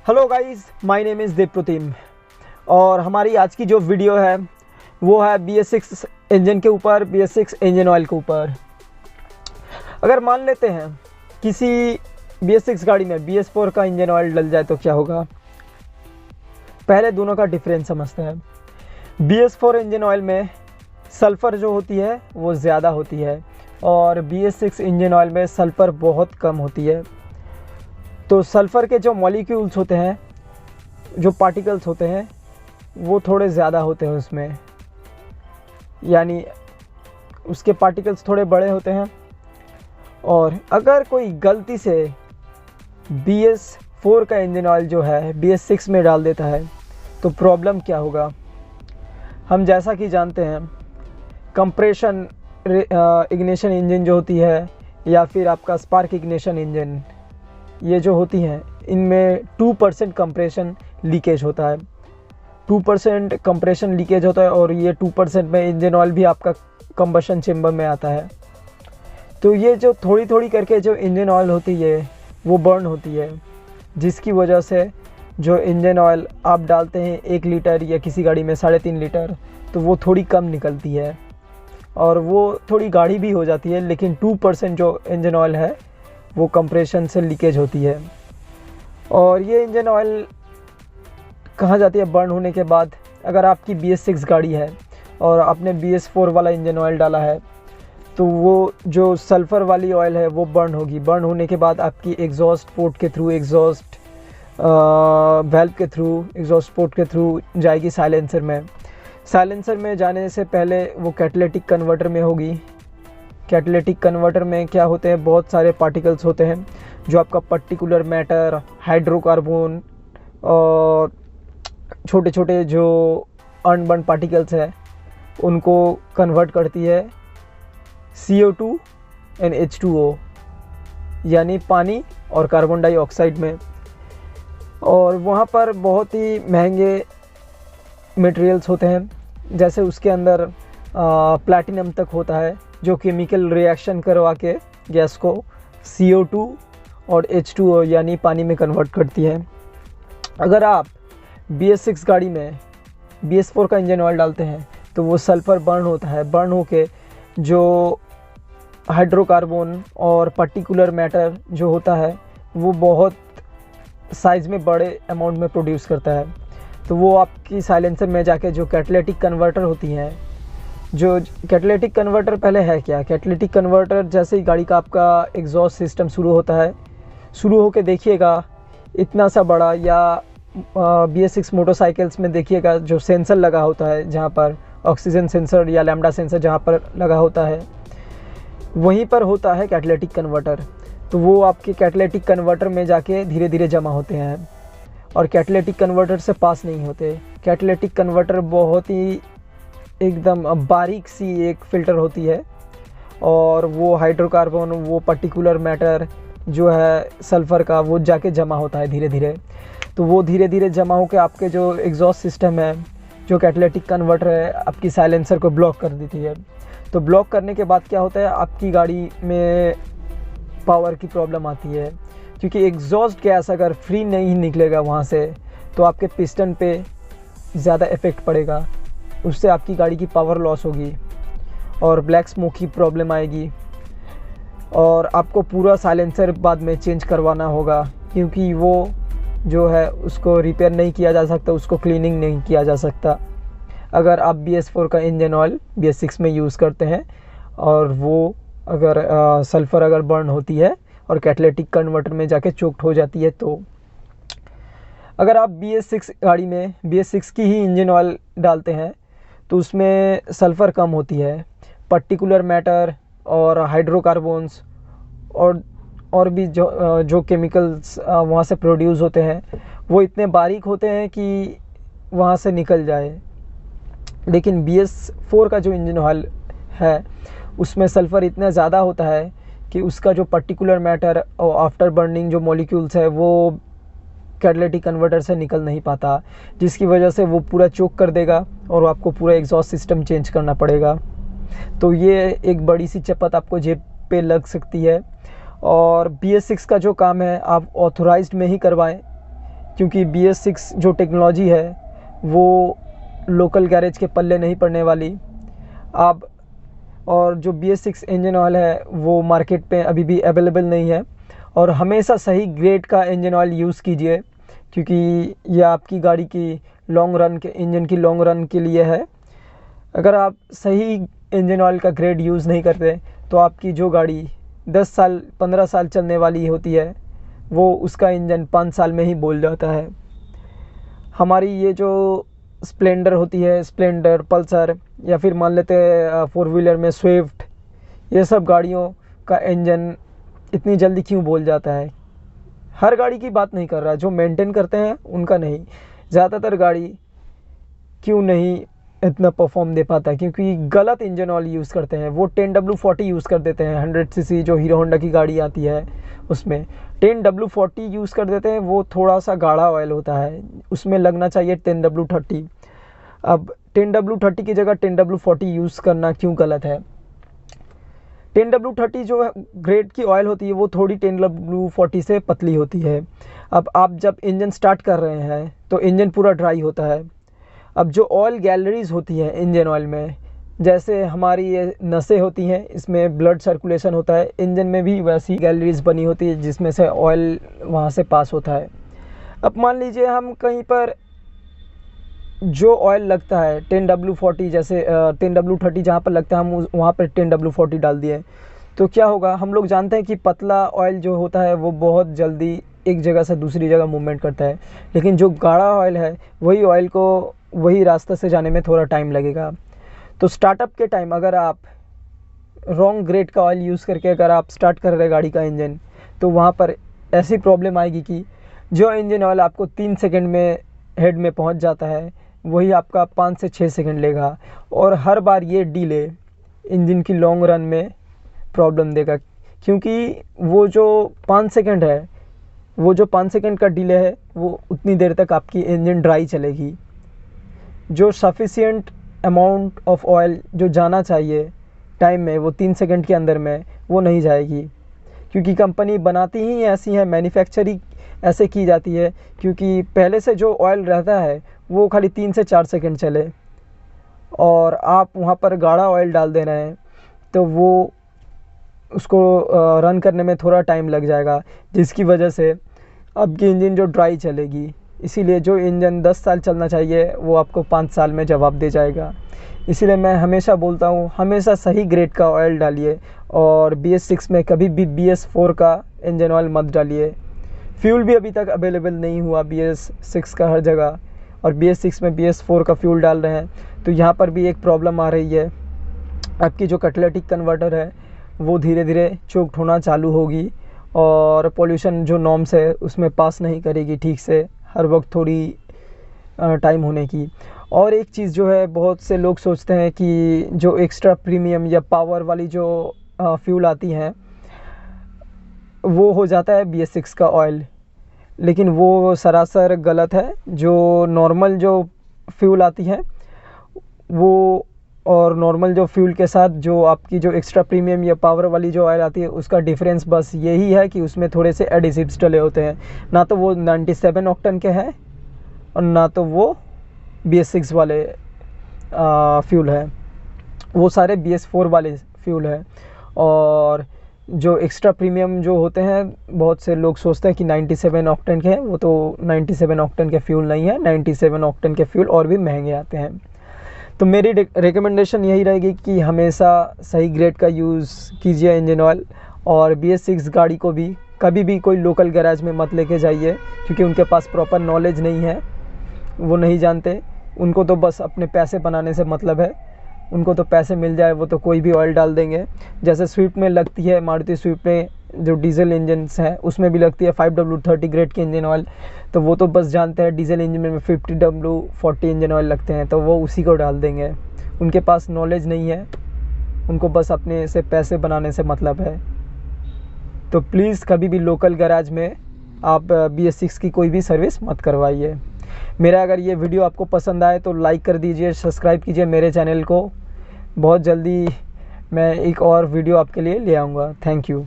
Hello guys, my name is Debpratim और हमारी आज की जो वीडियो है वो है BS6 इंजन के ऊपर, BS6 इंजन ऑयल के ऊपर। अगर मान लेते हैं किसी BS6 गाड़ी में BS4 का इंजन ऑयल डल जाए तो क्या होगा। पहले दोनों का डिफरेंस समझते हैं। BS4 इंजन ऑयल में सल्फ़र जो होती है वो ज़्यादा होती है और BS6 इंजन ऑयल में सल्फ़र बहुत कम होती है। तो सल्फ़र के जो मॉलिक्यूल्स होते हैं, जो पार्टिकल्स होते हैं, वो थोड़े ज़्यादा होते हैं उसमें, यानी उसके पार्टिकल्स थोड़े बड़े होते हैं। और अगर कोई गलती से BS4 का इंजन ऑयल जो है BS6 में डाल देता है तो प्रॉब्लम क्या होगा। हम जैसा कि जानते हैं कंप्रेशन इग्निशन इंजन जो होती है या फिर आपका स्पार्क इग्निशन इंजन, ये जो होती हैं इनमें 2% कंप्रेशन लीकेज होता है। 2% कंप्रेशन लीकेज होता है और ये 2% में इंजन ऑयल भी आपका कंबशन चेम्बर में आता है। तो ये जो थोड़ी थोड़ी करके जो इंजन ऑयल होती है वो बर्न होती है, जिसकी वजह से जो इंजन ऑयल आप डालते हैं 1 लीटर या किसी गाड़ी में 3.5 लीटर, तो वो थोड़ी कम निकलती है और वो थोड़ी गाढ़ी भी हो जाती है। लेकिन 2% जो इंजन ऑयल है वो कंप्रेशन से लीकेज होती है। और ये इंजन ऑयल कहाँ जाती है बर्न होने के बाद। अगर आपकी BS6 गाड़ी है और आपने BS4 वाला इंजन ऑयल डाला है तो वो जो सल्फ़र वाली ऑयल है वो बर्न होगी। बर्न होने के बाद आपकी एग्जॉस्ट पोर्ट के थ्रू, एग्जॉस्ट वेल्व के थ्रू, एग्जॉस्ट पोर्ट के थ्रू जाएगी साइलेंसर में। साइलेंसर में जाने से पहले वो कैटालिटिक कन्वर्टर में होगी। कैटालिटिक कन्वर्टर में क्या होते हैं, बहुत सारे पार्टिकल्स होते हैं जो आपका पर्टिकुलर मैटर, हाइड्रोकार्बन और छोटे छोटे जो अनबर्न पार्टिकल्स हैं उनको कन्वर्ट करती है CO2 एंड H2O, यानी पानी और कार्बन डाइऑक्साइड में। और वहाँ पर बहुत ही महंगे मटेरियल्स होते हैं, जैसे उसके अंदर प्लैटिनम तक होता है जो केमिकल रिएक्शन करवा के गैस को CO2 और H2O यानी पानी में कन्वर्ट करती है। अगर आप BS6 गाड़ी में BS4 का इंजन ऑयल डालते हैं तो वो सल्फ़र बर्न होता है। बर्न होके जो हाइड्रोकार्बन और पर्टिकुलर मैटर जो होता है वो बहुत साइज़ में बड़े अमाउंट में प्रोड्यूस करता है। तो वो आपकी साइलेंसर में जाके जो कैटालिटिक कन्वर्टर होती हैं, जो कैटालिटिक कन्वर्टर पहले है क्या, कैटालिटिक कन्वर्टर जैसे ही गाड़ी का आपका एग्जॉस्ट सिस्टम शुरू होता है, शुरू होके देखिएगा इतना सा बड़ा, या BS6 मोटरसाइकिल्स में देखिएगा जो सेंसर लगा होता है, जहाँ पर ऑक्सीजन सेंसर या लैम्डा सेंसर जहाँ पर लगा होता है वहीं पर होता है कैटालिटिक कन्वर्टर। तो वो आपके कैटालिटिक कन्वर्टर में जाके धीरे धीरे जमा होते हैं और कैटालिटिक कन्वर्टर से पास नहीं होते। कैटालिटिक कन्वर्टर बहुत ही एकदम बारीक सी एक फ़िल्टर होती है और वो हाइड्रोकार्बन, वो पर्टिकुलर मैटर जो है सल्फ़र का, वो जाके जमा होता है धीरे धीरे। तो वो धीरे धीरे जमा होकर आपके जो एग्जॉस्ट सिस्टम है, जो कैटालिटिक कन्वर्टर है, आपकी साइलेंसर को ब्लॉक कर देती है। तो ब्लॉक करने के बाद क्या होता है, आपकी गाड़ी में पावर की प्रॉब्लम आती है, क्योंकि एग्जॉस्ट गैस अगर फ्री नहीं निकलेगा वहाँ से तो आपके पिस्टन पे ज़्यादा इफ़ेक्ट पड़ेगा, उससे आपकी गाड़ी की पावर लॉस होगी और ब्लैक स्मोक की प्रॉब्लम आएगी और आपको पूरा साइलेंसर बाद में चेंज करवाना होगा, क्योंकि वो जो है उसको रिपेयर नहीं किया जा सकता, उसको क्लीनिंग नहीं किया जा सकता अगर आप BS4 का इंजन ऑयल BS6 में यूज़ करते हैं और वो अगर सल्फ़र अगर बर्न होती है और कैटालिटिक कन्वर्टर में जाके चोक्ड हो जाती है। तो अगर आप BS6 गाड़ी में BS6 की ही इंजन ऑयल डालते हैं तो उसमें सल्फ़र कम होती है, पर्टिकुलर मैटर और हाइड्रोकार्बन्स और भी जो केमिकल्स वहाँ से प्रोड्यूस होते हैं वो इतने बारीक होते हैं कि वहाँ से निकल जाए। लेकिन BS4 का जो इंजन ऑयल है उसमें सल्फ़र इतना ज़्यादा होता है कि उसका जो पर्टिकुलर मैटर और आफ्टर बर्निंग जो मॉलिक्यूल्स है वो कैटालिटिक कन्वर्टर से निकल नहीं पाता, जिसकी वजह से वो पूरा चोक कर देगा और आपको पूरा एग्जॉस्ट सिस्टम चेंज करना पड़ेगा। तो ये एक बड़ी सी चपत आपको जेब पे लग सकती है। और BS6 का जो काम है आप ऑथोराइज्ड में ही करवाएं, क्योंकि BS6 जो टेक्नोलॉजी है वो लोकल गैरेज के पल्ले नहीं पड़ने वाली। आप और जो BS6 इंजन ऑयल है वो मार्केट पे अभी भी अवेलेबल नहीं है। और हमेशा सही ग्रेड का इंजन ऑयल यूज़ कीजिए, क्योंकि ये आपकी गाड़ी की लॉन्ग रन के इंजन की लॉन्ग रन के लिए है। अगर आप सही इंजन ऑयल का ग्रेड यूज़ नहीं करते तो आपकी जो गाड़ी 10 साल 15 साल चलने वाली होती है वो उसका इंजन 5 साल में ही बोल जाता है। हमारी ये जो स्प्लेंडर होती है, स्प्लेंडर, पल्सर, या फिर मान लेते हैं 4 व्हीलर में स्विफ्ट, ये सब गाड़ियों का इंजन इतनी जल्दी क्यों बोल जाता है? हर गाड़ी की बात नहीं कर रहा, जो मेंटेन करते हैं उनका नहीं, ज़्यादातर गाड़ी क्यों नहीं इतना परफॉर्म दे पाता? क्योंकि गलत इंजन ऑयल यूज़ करते हैं। वो 10W40 यूज़ कर देते हैं। 100cc जो हीरो होंडा की गाड़ी आती है उसमें 10W40 यूज़ कर देते हैं। वो थोड़ा सा गाढ़ा ऑयल होता है, उसमें लगना चाहिए 10W30। अब 10W30 की जगह 10W40 यूज़ करना क्यों गलत है? 10W30 जो ग्रेड की ऑयल होती है वो थोड़ी 10W40 से पतली होती है। अब आप जब इंजन स्टार्ट कर रहे हैं तो इंजन पूरा ड्राई होता है। अब जो ऑयल गैलरीज होती है इंजन ऑयल में, जैसे हमारी ये नसें होती हैं, इसमें ब्लड सर्कुलेशन होता है, इंजन में भी वैसी गैलरीज बनी होती है जिसमें से ऑयल वहाँ से पास होता है। अब मान लीजिए हम कहीं पर जो ऑयल लगता है 10W40, जैसे 10W30 जहाँ पर लगता है हम वहाँ पर 10W40 डाल दिए, तो क्या होगा? हम लोग जानते हैं कि पतला ऑयल जो होता है वो बहुत जल्दी एक जगह से दूसरी जगह मूवमेंट करता है, लेकिन जो गाढ़ा ऑयल है वही ऑयल को वही रास्ते से जाने में थोड़ा टाइम लगेगा। तो स्टार्टअप के टाइम अगर आप रॉन्ग ग्रेड का ऑयल यूज़ करके अगर आप स्टार्ट कर रहे गाड़ी का इंजन, तो वहाँ पर ऐसी प्रॉब्लम आएगी कि जो इंजन ऑयल आपको 3 सेकंड में हेड में पहुँच जाता है वही आपका 5 से 6 सेकंड लेगा। और हर बार ये डिले इंजन की लॉन्ग रन में प्रॉब्लम देगा, क्योंकि वो जो 5 सेकंड है, वो जो 5 सेकंड का डिले है वो उतनी देर तक आपकी इंजन ड्राई चलेगी। जो सफिशिएंट अमाउंट ऑफ ऑयल जो जाना चाहिए टाइम में, वो 3 सेकंड के अंदर में वो नहीं जाएगी, क्योंकि कंपनी बनाती ही ऐसी है, मैन्युफैक्चरिंग ऐसे की जाती है, क्योंकि पहले से जो ऑयल रहता है वो खाली 3 से 4 सेकंड चले और आप वहाँ पर गाढ़ा ऑयल डाल दे रहे हैं तो वो उसको रन करने में थोड़ा टाइम लग जाएगा, जिसकी वजह से आपकी इंजन जो ड्राई चलेगी। इसीलिए जो इंजन 10 साल चलना चाहिए वो आपको 5 साल में जवाब दे जाएगा। इसीलिए मैं हमेशा बोलता हूँ, हमेशा सही ग्रेड का ऑयल डालिए और BS6 में कभी भी BS4 का इंजन ऑयल मत डालिए। फ्यूल भी अभी तक अवेलेबल नहीं हुआ BS6 का हर जगह, और BS6 में BS4 का फ्यूल डाल रहे हैं, तो यहाँ पर भी एक प्रॉब्लम आ रही है। आपकी जो कैटालिटिक कन्वर्टर है वो धीरे धीरे चोक्ड होना चालू होगी और पोल्यूशन जो नॉर्म्स है उसमें पास नहीं करेगी ठीक से, हर वक्त थोड़ी टाइम होने की। और एक चीज़ जो है, बहुत से लोग सोचते हैं कि जो एक्स्ट्रा प्रीमियम या पावर वाली जो फ्यूल आती हैं वो हो जाता है BS6 का ऑयल, लेकिन वो सरासर गलत है। जो नॉर्मल जो फ्यूल आती है वो, और नॉर्मल जो फ्यूल के साथ जो आपकी जो एक्स्ट्रा प्रीमियम या पावर वाली जो ऑयल आती है उसका डिफरेंस बस यही है कि उसमें थोड़े से एडिसिव्स डले होते हैं। ना तो वो 97 ऑक्टेन के हैं और ना तो वो BS6 वाले फ्यूल है, वो सारे BS4 वाले फ्यूल है। और जो एक्स्ट्रा प्रीमियम जो होते हैं, बहुत से लोग सोचते हैं कि 97 ऑक्टेन के हैं, वो तो 97 ऑक्टेन के फ्यूल नहीं है। 97 ऑक्टेन के फ्यूल और भी महंगे आते हैं। तो मेरी रिकमेंडेशन यही रहेगी कि हमेशा सही ग्रेड का यूज़ कीजिए इंजन ऑयल, और BS6 गाड़ी को भी कभी भी कोई लोकल गैराज में मत लेके जाइए, क्योंकि उनके पास प्रॉपर नॉलेज नहीं है, वो नहीं जानते। उनको तो बस अपने पैसे बनाने से मतलब है, उनको तो पैसे मिल जाए वो तो कोई भी ऑयल डाल देंगे। जैसे स्विफ्ट में लगती है, मारुति स्विफ्ट में जो डीजल इंजन्स हैं उसमें भी लगती है 5W30 ग्रेड की इंजन ऑयल, तो वो तो बस जानते हैं डीजल इंजन में 50W40 इंजन ऑयल लगते हैं, तो वो उसी को डाल देंगे। उनके पास नॉलेज नहीं है, उनको बस अपने से पैसे बनाने से मतलब है। तो प्लीज़ कभी भी लोकल गैराज में आप BS6 की कोई भी सर्विस मत करवाइए। मेरा अगर ये वीडियो आपको पसंद आए तो लाइक कर दीजिए, सब्सक्राइब कीजिए मेरे चैनल को। बहुत जल्दी मैं एक और वीडियो आपके लिए ले आऊँगा। Thank you.